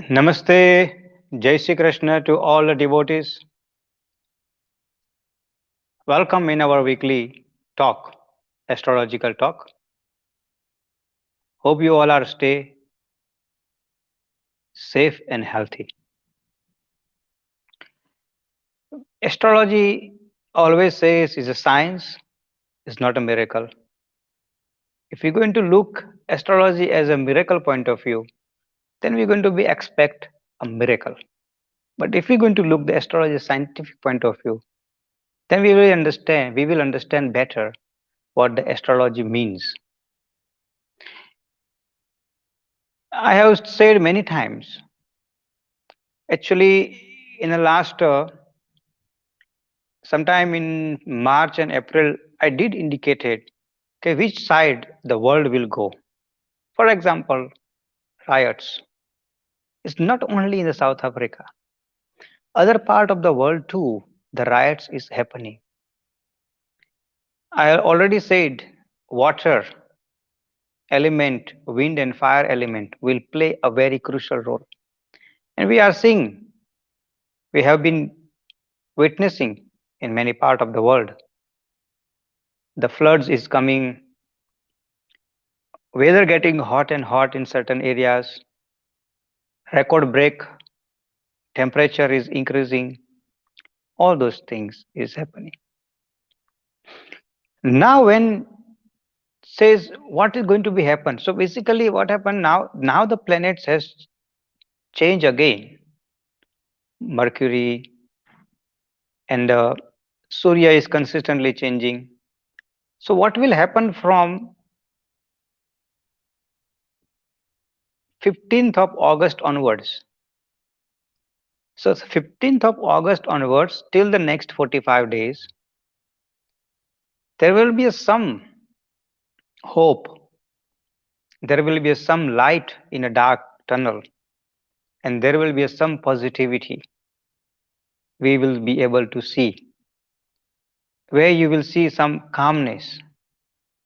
Namaste, Jai Shri Krishna to all the devotees. Welcome in our weekly talk, astrological talk. Hope you all are stay safe and healthy. Astrology always says is a science, is not a miracle. If we're going to look astrology as a miracle point of view, then we're going to be expect a miracle. But if we're going to look the astrology scientific point of view, then we will understand better what the astrology means. I have said many times, actually, in the last sometime in March and April, I did indicated okay, which side the world will go. For example, riots. It's not only in the South Africa, other part of the world too. The riots is happening. I already said water element, wind and fire element will play a very crucial role, and we are seeing, we have been witnessing in many part of the world. The floods is coming, weather getting hot and hot in certain areas, record break temperature is increasing, all those things is happening. Now when says what is going to be happen, so basically what happened now the planets has changed again. Mercury and Surya is consistently changing. So what will happen from 15th of August onwards? So 15th of August onwards till the next 45 days, there will be some hope, there will be some light in a dark tunnel, and there will be some positivity we will be able to see, where you will see some calmness,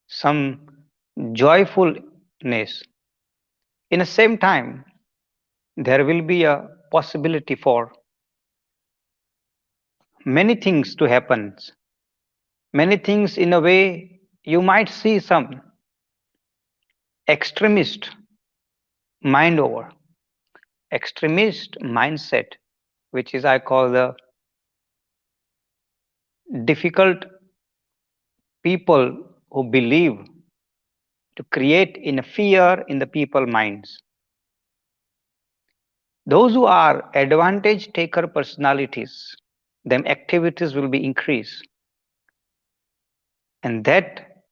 some joyfulness. In the same time, there will be a possibility for many things to happen. Many things in a way you might see some extremist mind over, extremist mindset, which is I call the difficult people who believe to create in a fear in the people minds. Those who are advantage taker personalities, them activities will be increased, and that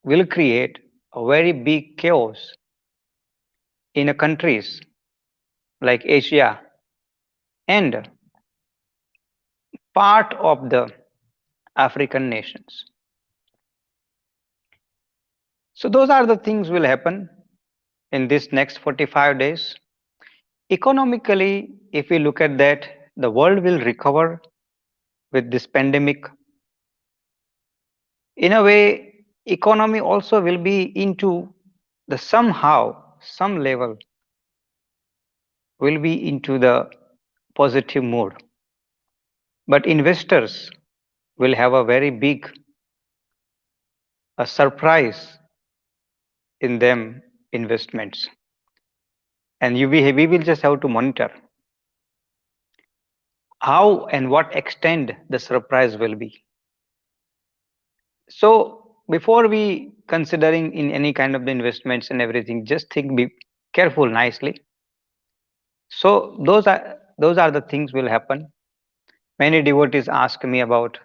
will create a very big chaos in a countries like Asia and part of the African nations. So those are the things will happen in this next 45 days. Economically, if we look at that, the world will recover with this pandemic. In a way, economy also will be into the somehow, some level will be into the positive mood. But investors will have a very big a surprise in them investments. And we will just have to monitor how and what extent the surprise will be. So before we considering in any kind of the investments and everything, just think, be careful nicely. So those are the things will happen. Many devotees ask me about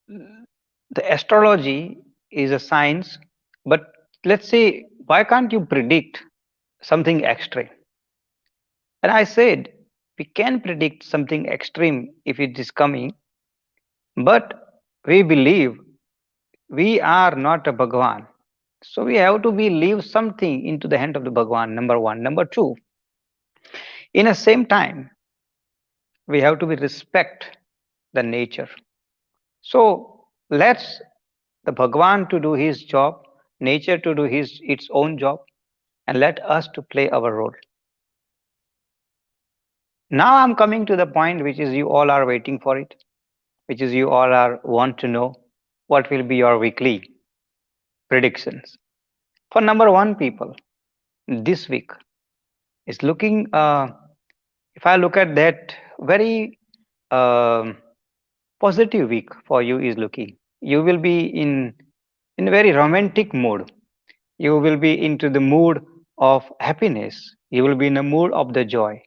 the astrology is a science, but let's say why can't you predict something extreme? And I said we can predict something extreme if it is coming, but we believe we are not a Bhagwan. So we have to be leave something into the hand of the Bhagwan, number one. Number two, in the same time, we have to be respect the nature. So let's the Bhagwan to do his job, nature to do his its own job, and let us to play our role. Now I'm coming to the point which is you all are waiting for it, which is you all are want to know what will be your weekly predictions. For number one people, this week is looking if I look at that very um positive week for you is looking. You will be in a very romantic mood. You will be into the mood of happiness. You will be in a mood of the joy.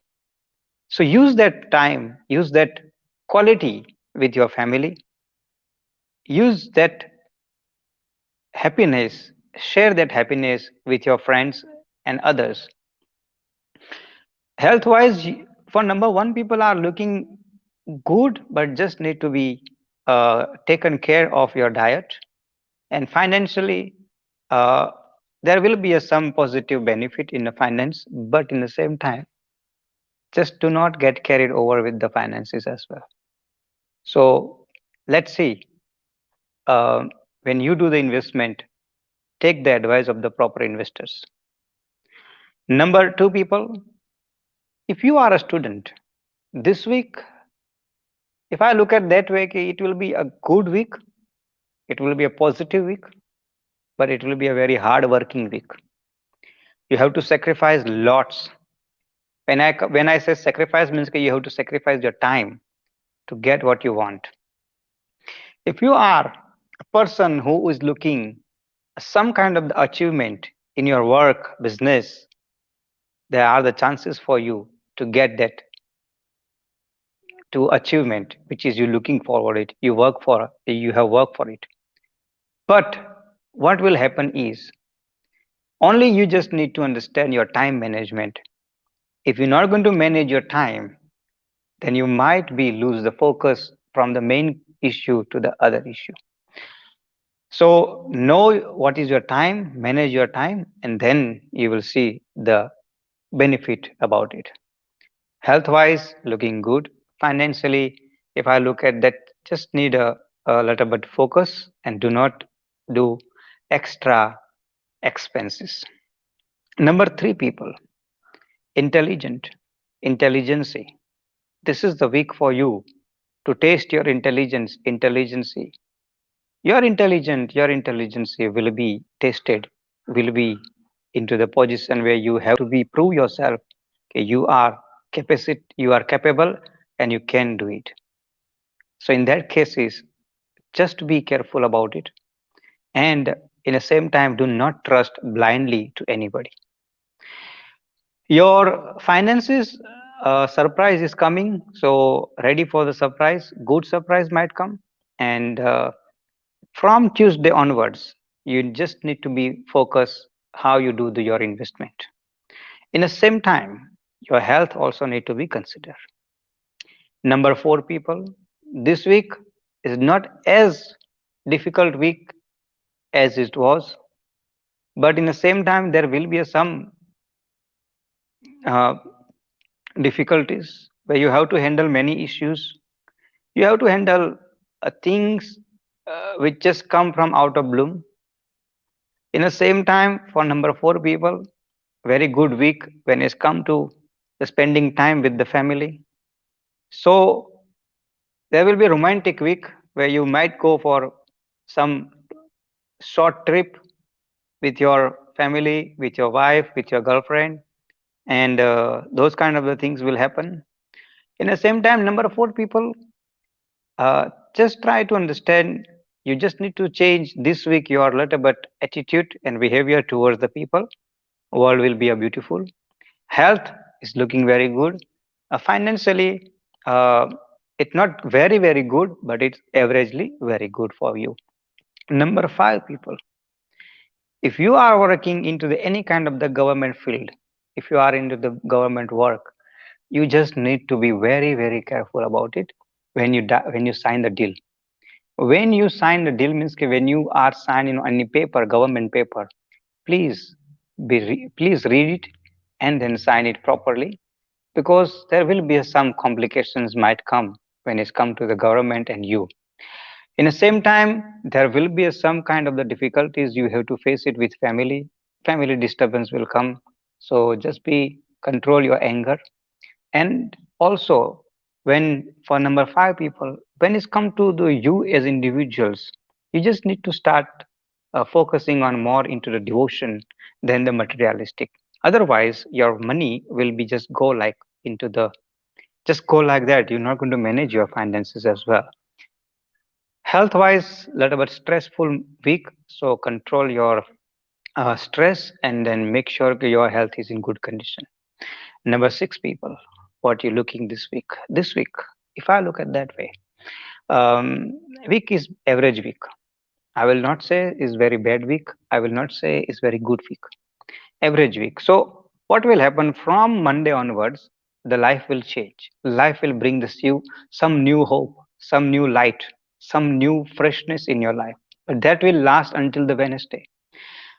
So use that time, use that quality with your family. Use that happiness, share that happiness with your friends and others. Health wise, for number one, people are looking good, but just need to be taken care of your diet. And financially, uh, there will be some positive benefit in the finance, but in the same time, just do not get carried over with the finances as well. So let's see, uh, when you do the investment, take the advice of the proper investors. Number two, people, if you are a student, this week, if I look at that way, okay, it will be a good week, it will be a positive week, but it will be a very hard working week. You have to sacrifice lots. When I say sacrifice means that you have to sacrifice your time to get what you want. If you are a person who is looking some kind of achievement in your work, business, there are the chances for you to get that to achievement, which is you looking forward it. You work for you have worked for it. But what will happen is only you just need to understand your time management. If you're not going to manage your time, then you might be lose the focus from the main issue to the other issue. So know what is your time, manage your time, and then you will see the benefit about it. Health wise, looking good. Financially, if I look at that, just need a little bit focus and do not do extra expenses. Number three, people, intelligent, intelligency. This is the week for you to taste your intelligency. Your intelligence will be tested, will be into the position where you have to be prove yourself. Okay, you are capable, and you can do it. So in that cases, just be careful about it, and in the same time, do not trust blindly to anybody. Your finances surprise is coming, so ready for the surprise. Good surprise might come, and from Tuesday onwards, you just need to be focused how you do your investment. In the same time, your health also need to be considered. Number four, people, this week is not as difficult week as it was, but in the same time, there will be some uh, difficulties where you have to handle many issues. You have to handle things which just come from out of bloom. In the same time, for number four people, very good week when it's come to the spending time with the family. So there will be a romantic week where you might go for some short trip with your family, with your wife, with your girlfriend, and those kind of the things will happen. In the same time, number four people, just try to understand. You just need to change this week your little bit attitude and behavior towards the people. World will be a beautiful. Health is looking very good. Financially, uh, it's not very very good, but it's averagely very good for you. Number five people, if you are working into any kind of the government field, if you are into the government work, you just need to be very very careful about it when when you sign the deal. When you sign the deal means when you are signing any paper, government paper, please please read it and then sign it properly, because there will be some complications might come when it's come to the government and you. In the same time, there will be some kind of the difficulties you have to face it with family. Family disturbance will come. So just be control your anger. And also, when for number five people, when it's come to the you as individuals, you just need to start focusing on more into the devotion than the materialistic. Otherwise, your money will be just go like into the just go like that. You're not going to manage your finances as well. Health wise, little bit stressful week, so control your stress and then make sure that your health is in good condition. Number six people, what you looking this week? This week, if I look at that way, week is average week. I will not say is very bad week. I will not say is very good week. Average week. So what will happen from Monday onwards? The life will change. Life will bring this you some new hope, some new light, some new freshness in your life. But that will last until the Wednesday.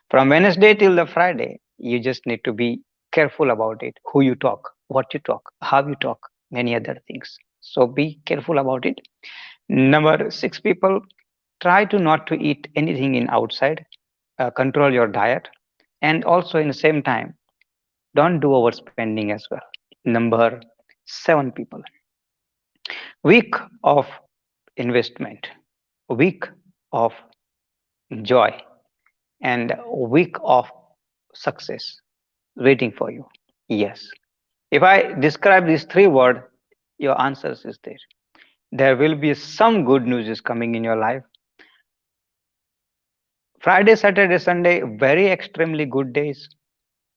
From Wednesday till the Friday, you just need to be careful about it. Who you talk, what you talk, how you talk, many other things. So be careful about it. Number six people, try to not to eat anything in outside. Control your diet, and also in the same time, don't do overspending as well. Number seven people, week of investment, week of joy, and week of success waiting for you. Yes. If I describe these three words, your answers is there. There will be some good news is coming in your life. Friday, Saturday, Sunday, very extremely good days.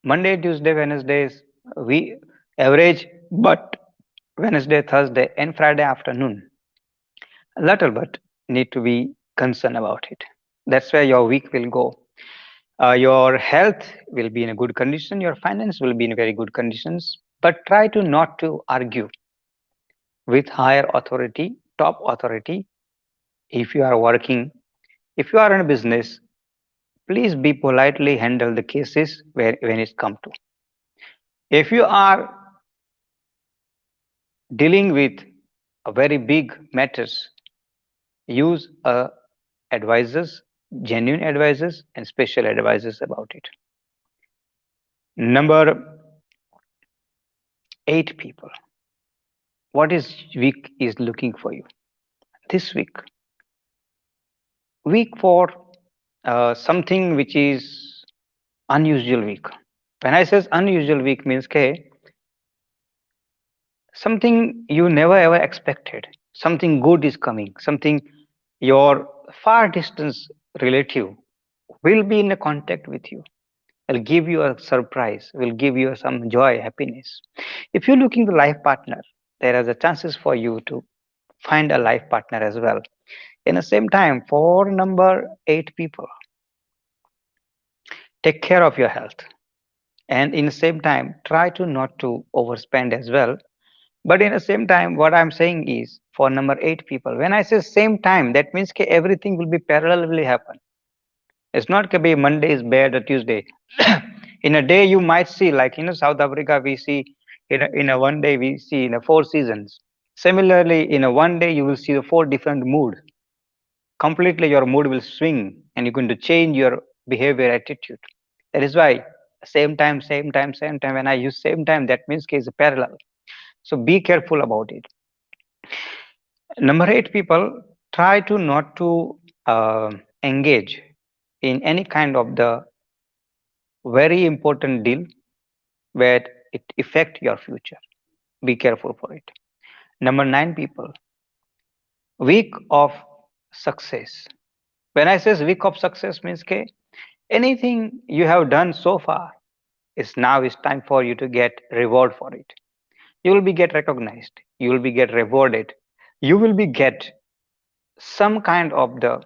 Monday, Tuesday, Wednesdays, we average, but Wednesday, Thursday, and Friday afternoon, a little bit need to be concerned about it. That's where your week will go. Your health will be in a good condition. Your finance will be in very good conditions. But try to not to argue with higher authority, top authority. If you are working, if you are in a business, please be politely handle the cases where when it come to. If you are dealing with a very big matters, use advisors, genuine advisors, and special advisors about it. Number eight people, what is week is looking for you this week? Week for something which is unusual week. When I says unusual week means okay, something you never ever expected, something good is coming, something your far distance relative will be in a contact with you, will give you a surprise, will give you some joy, happiness. If you're looking the life partner, there are the chances for you to find a life partner as well. In the same time, for number eight people, take care of your health, and in the same time, try to not to overspend as well. But in the same time, what I'm saying is for number eight people, when I say same time, that means that everything will be parallelly happen. It's not going to be Monday is bad or Tuesday. In a day, you might see, like South Africa, we see in a one day we see in a four seasons. Similarly, in a one day, you will see the four different mood. Completely, your mood will swing, and you're going to change your behavior, attitude. That is why same time, same time, same time. When I use same time, that means it's a parallel. So be careful about it. Number eight, people try to not to engage in any kind of the very important deal where it affect your future. Be careful for it. Number 9 people, week of success. When I say week of success means ke, anything you have done so far is now is time for you to get reward for it. You will be get recognized. You will be get rewarded. You will be get some kind of the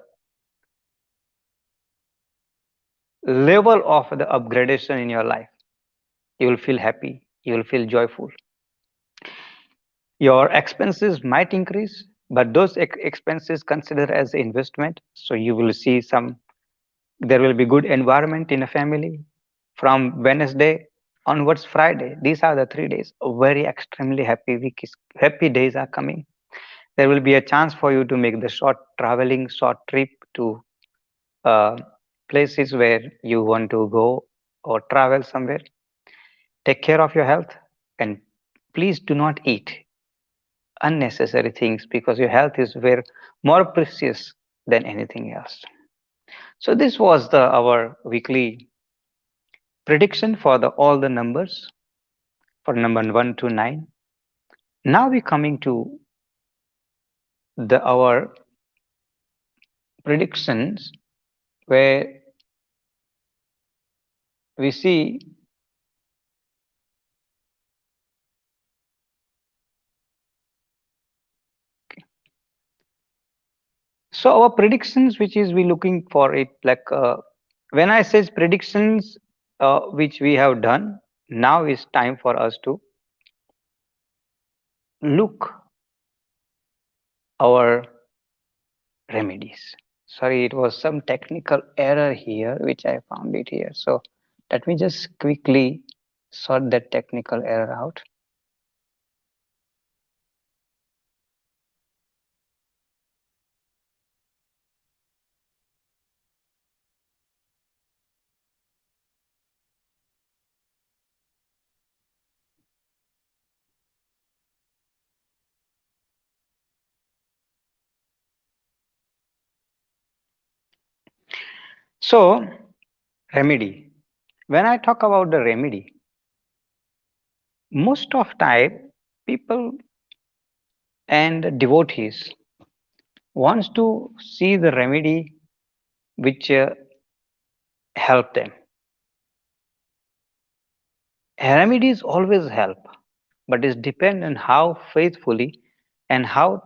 level of the upgradation in your life. You will feel happy. You will feel joyful. Your expenses might increase, but those expenses consider as investment. So you will see some, there will be good environment in a family from Wednesday onwards Friday. These are the 3 days. Very extremely happy week is, happy days are coming. There will be a chance for you to make the short traveling, short trip to uh, places where you want to go or travel somewhere. Take care of your health and please do not eat unnecessary things because your health is very more precious than anything else. So this was the our weekly prediction for the all the numbers for number 1 to 9. Now we coming to the our predictions where we see, so our predictions which is we looking for it like when I says predictions which we have done, now is time for us to look our remedies. Sorry, it was some technical error here which I found it here. So let me just quickly sort that technical error out. So remedy. When I talk about the remedy, most of time people and devotees wants to see the remedy which help them. Remedies always help, but it depends on how faithfully and how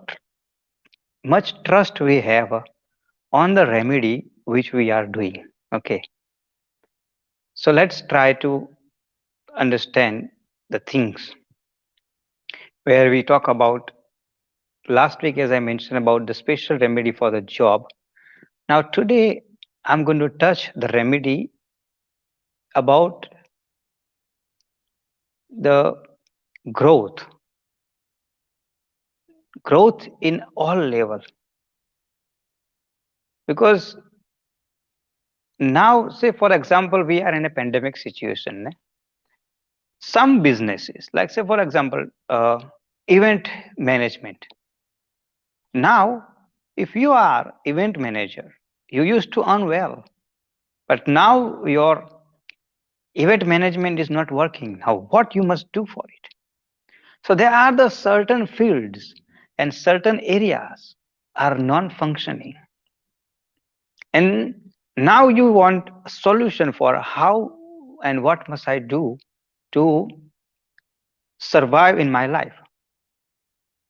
much trust we have on the remedy which we are doing. Okay, so let's try to understand the things where we talk about last week, as I mentioned, about the special remedy for the job. Now, today I'm going to touch the remedy about the growth, growth in all level. Because now, say for example, we are in a pandemic situation. Some businesses, like say for example, event management. Now, if you are event manager, you used to earn well, but now your event management is not working. Now, what you must do for it? So there are the certain fields and certain areas are non-functioning, and now you want a solution for how and what must I do to survive in my life.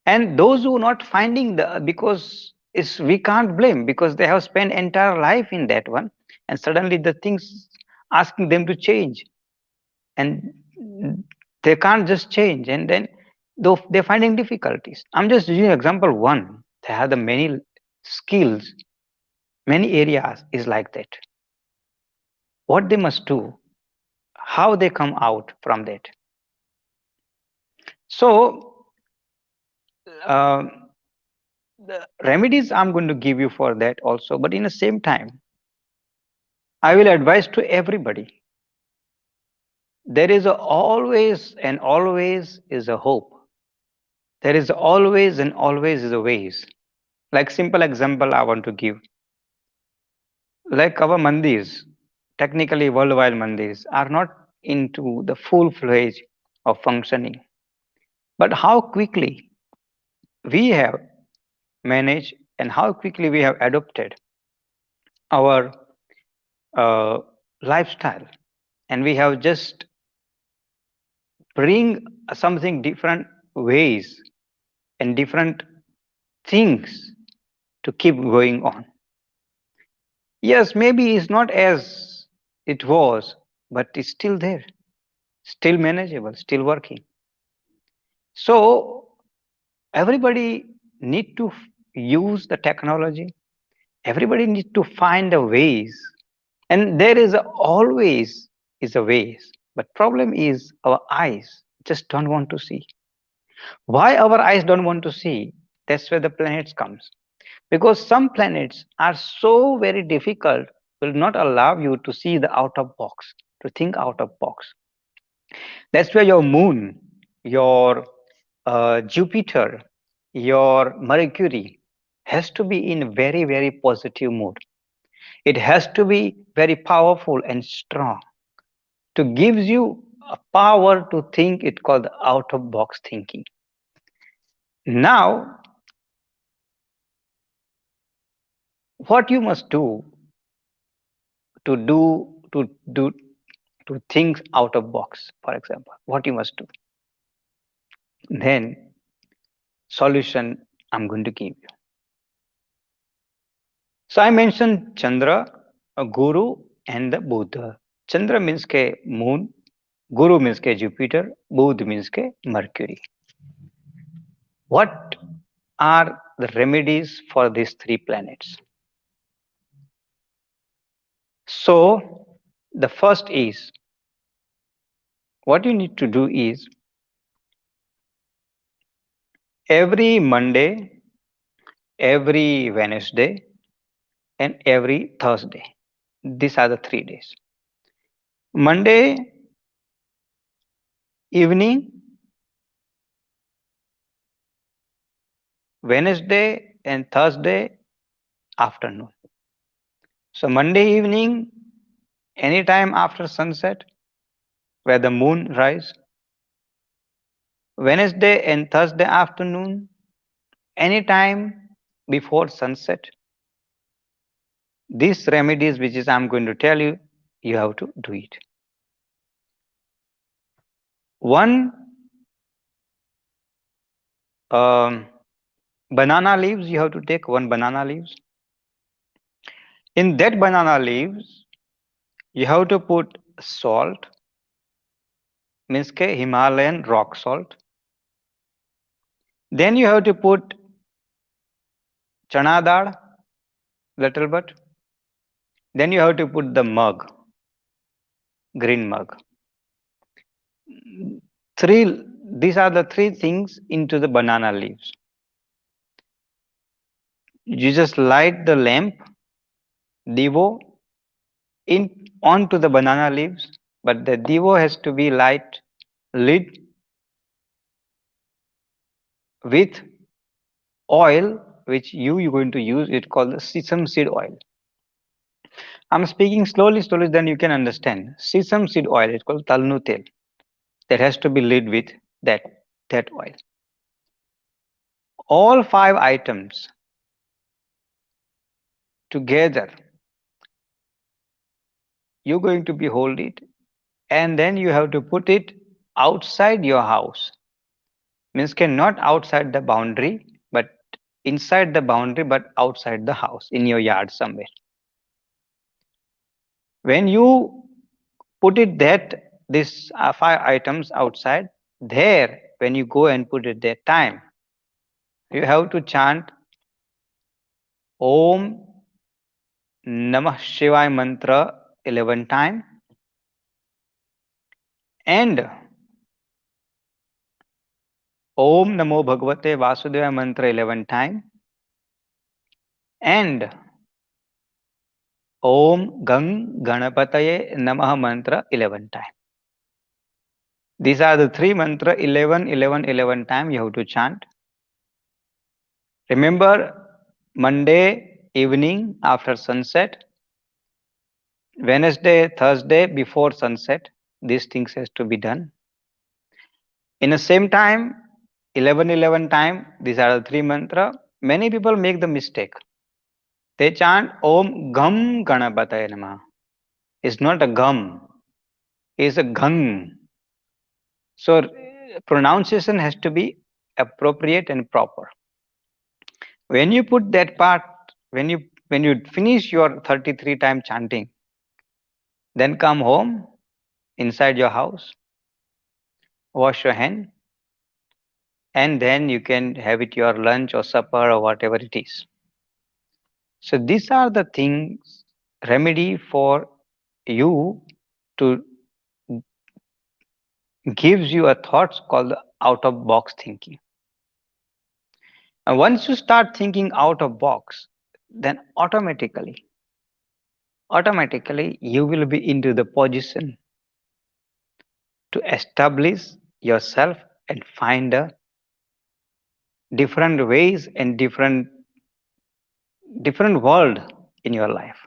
And those who are not finding the, because is we can't blame because they have spent entire life in that one, and suddenly the things asking them to change, and they can't just change, and then though they're finding difficulties. I'm just using example one. They have the many skills, many areas is like that. What they must do, how they come out from that. So uh, the remedies I'm going to give you for that also, but in the same time I will advise to everybody, there is a always and always is a hope. There is always and always is a ways. Like simple example I want to give. Like our mandis, technically worldwide mandis, are not into the full fledged. of functioning. But how quickly we have managed and how quickly we have adopted our uh, lifestyle, and we have just bring something different ways and different things to keep going on. Yes, maybe it's not as it was, but it's still there, still manageable, still working. So everybody need to use the technology. Everybody need to find a ways, and there is always is a ways. But problem is our eyes just don't want to see. Why our eyes don't want to see? That's where the planets comes. Because some planets are so very difficult, will not allow you to see the out of box, to think out of box. That's where your moon, your Jupiter, your Mercury has to be in very, very positive mood. It has to be very powerful and strong to gives you a power to think. It called out of box thinking. Now, what you must do to do do to think out of box, for example, what you must do, then solution I'm going to give you. So I mentioned Chandra, a Guru, and the Buddha. Chandra means ke moon, Guru means ke Jupiter, Buddha means ke Mercury. What are the remedies for these three planets? So the first is, what you need to do is every Monday, every Wednesday, and every Thursday. These are the 3 days. Monday evening, Wednesday, and Thursday afternoon. So Monday evening, anytime after sunset, where the moon rise. Wednesday and Thursday afternoon, anytime before sunset. These remedies, which is I'm going to tell you, you have to do it. One um, banana leaves, you have to take one banana leaves. In that banana leaves, you have to put salt, means ke Himalayan rock salt. Then you have to put chana dal, little bit. Then you have to put the mug, green mug. Three, these are the three things into the banana leaves. You just light the lamp, devo, in onto the banana leaves, but the devo has to be light lit with oil, which you're going to use. It called the sesame seed oil. I'm speaking slowly, then you can understand. Sesame seed oil, it's called talnu tel. That has to be lit with that that oil. All five items together, you're going to be hold it, and then you have to put it outside your house. Means can not outside the boundary, but inside the boundary, but outside the house, in your yard somewhere. When you put it that these five items outside, there when you go and put it that time, you have to chant Om Namah Shivaya mantra 11 times, and Om Namo Bhagavate Vasudevaya mantra 11 times, and Om Gang Ganapataye Namah mantra 11 times. These are the three mantra 11, 11, 11 times you have to chant. Remember, Monday evening after sunset, Wednesday, Thursday before sunset, these things has to be done. In the same time, 11 time, these are the three mantra. Many people make the mistake. They chant Om Gam Ganapataya Namah. It's not a gum, it's a ghang. So pronunciation has to be appropriate and proper. When you put that part, when you finish your 33 time chanting, then come home inside your house, wash your hand, and then you can have it your lunch or supper or whatever it is. So these are the things remedy for you to gives you a thoughts called the out of box thinking. And once you start thinking out of box, then automatically you will be into the position to establish yourself and find a different ways and different world in your life.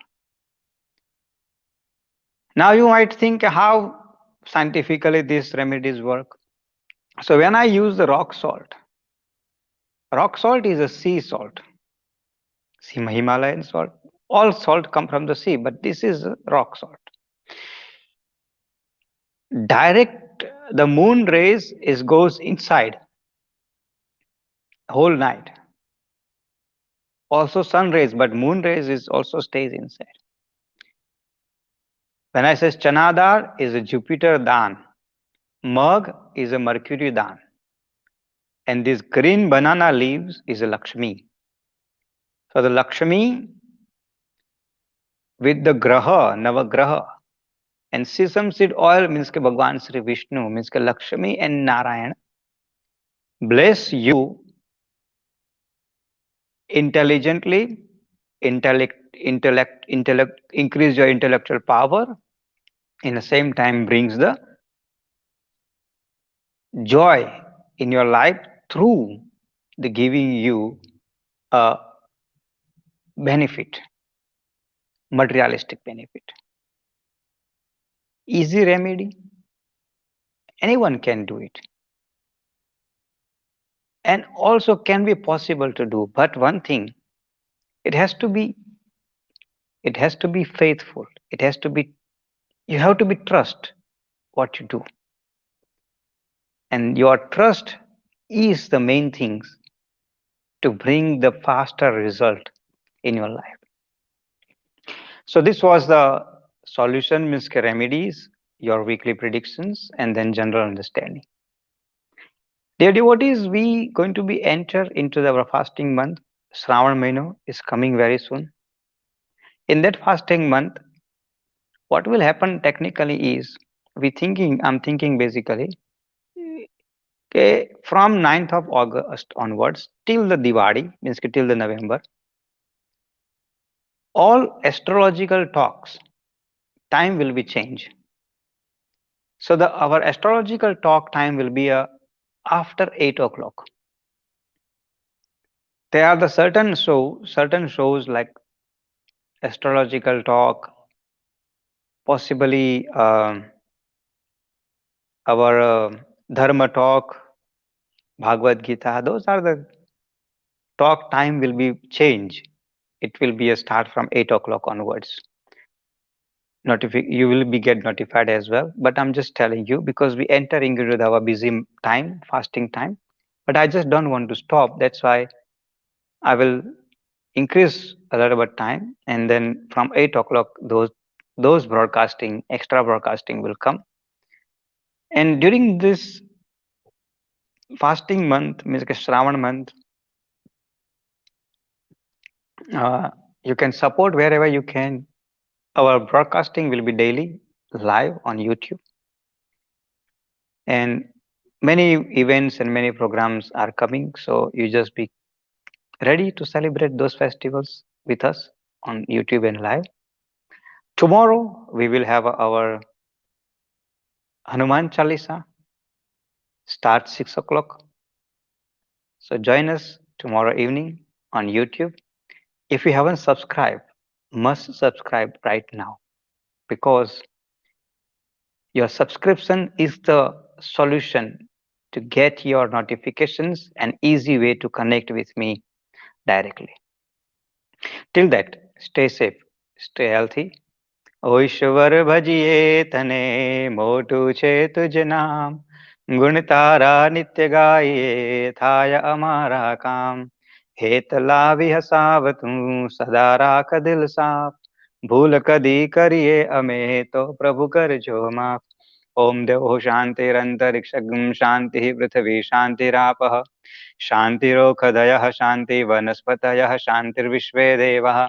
Now you might think how scientifically these remedies work. So when I use the rock salt is a sea salt, Himalayan salt. All salt come from the sea, but this is rock salt. Direct the moon rays is goes inside whole night. Also sun rays, but moon rays is also stays inside. When I says Chanadar is a Jupiter Dan, Mug is a Mercury Dan, and this green banana leaves is a Lakshmi. So the Lakshmi with the Graha, Navagraha, and sesame seed oil means ke Bhagwan Sri Vishnu, means ke Lakshmi and Narayan bless you intelligently, intellect, increase your intellectual power, in the same time brings the joy in your life through the giving you a benefit, materialistic benefit. Easy remedy, anyone can do it, and also can be possible to do. But one thing, it has to be, it has to be faithful. It has to be, you have to be trust what you do, and your trust is the main things to bring the faster result in your life. So this was the solution, means remedies, your weekly predictions, and then general understanding. Dear devotees, we going to be enter into our fasting month. Shravan Mahino is coming very soon. In that fasting month, what will happen technically is I'm thinking basically, okay, from 9th of August onwards till the Diwali, means till the November, all astrological talks time will be changed. So our astrological talk time will be after 8 o'clock. There are the certain shows like astrological talk, possibly our dharma talk, Bhagavad Gita. Those are the talk time will be changed. It will be a start from 8 o'clock onwards. You will be get notified as well. But I'm just telling you because we entering into our busy time, fasting time. But I just don't want to stop. That's why I will increase a little bit time, and then from 8 o'clock those broadcasting, extra broadcasting will come. And during this fasting month, means Shravan month, uh, you can support wherever you can. Our broadcasting will be daily live on YouTube, and many events and many programs are coming. So you just be ready to celebrate those festivals with us on YouTube and live. Tomorrow we will have our Hanuman Chalisa start 6 o'clock. So join us tomorrow evening on YouTube. If you haven't subscribed, must subscribe right now because your subscription is the solution to get your notifications, an easy way to connect with me directly. Till that, stay safe, stay healthy. ઓ ઈશ્વર ભજીએ તને મોટું છે તુજ નામ ગુણ તારા નિત્ય ગાઈએ થાય અમારા કામ હેત લાવી હસાવતું સદા રાખ દિલ સાફ ભૂલ કદી કરીએ અમે તો પ્રભુ કરજો માફ ઓમ દેવો શાંતિરંતરિક્ષગમ શાંતિ પૃથ્વી શાંતિરાપઃ શાંતિરોખદયઃ શાંતિ વનસ્પતયઃ શાંતિર્વિશ્વે દેવઃ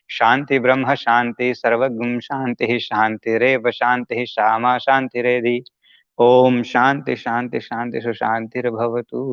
शांति ब्रह्म शांति सर्वगुण शांति शांतिरेव शांति श्यामा शांतिरेधि ओम शांति शांति शांति सुशांतिर्भवतु।